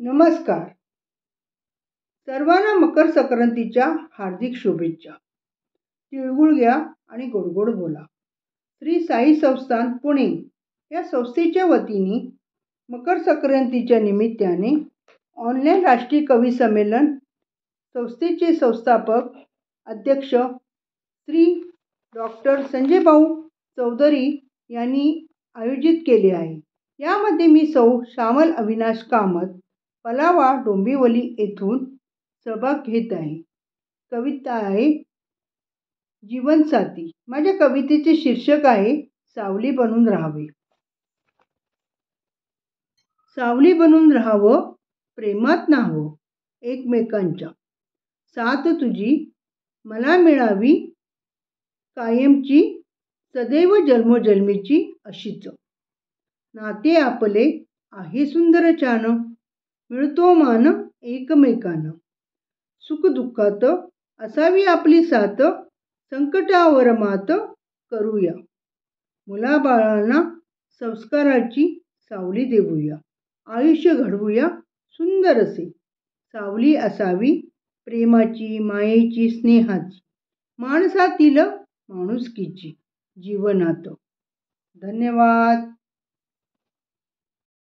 नमस्कार. सर्वांना मकर संक्रांतीच्या हार्दिक शुभेच्छा. तिळगुळ घ्या आणि गोड गोड बोला. श्री साई संस्थान पुणे या संस्थेच्या वतीने मकर संक्रांतीच्या निमित्ताने ऑनलाईन राष्ट्रीय कवी संमेलन संस्थेचे संस्थापक अध्यक्ष श्री डॉक्टर संजय भाऊ चौधरी यांनी आयोजित केले आहे. यामध्ये मी सौ श्यामल अविनाश कामत पलावा डोंबिवली येथून सहभाग घेत आहे. कविता आहे जीवनसाथी. माझ्या कवितेचे शीर्षक आहे सावली बनून राहावे. सावली बनून राहावं, प्रेमात न्हावं एकमेकांच्या. साथ तुझी मला मिळावी कायमची, सदैव जन्मोजन्मीची अशीच. नाते आपले आहे सुंदर छान, मिळतो मान एकमेकांना. सुखदुःखात असावी आपली साथ, संकटावर मात करूया. मुलाबाळांना संस्काराची सावली देऊया. आयुष्य घडवूया सुंदर असे. सावली असावी प्रेमाची, मायेची, स्नेहाची, माणसातील माणुसकीची जीवनात. धन्यवाद.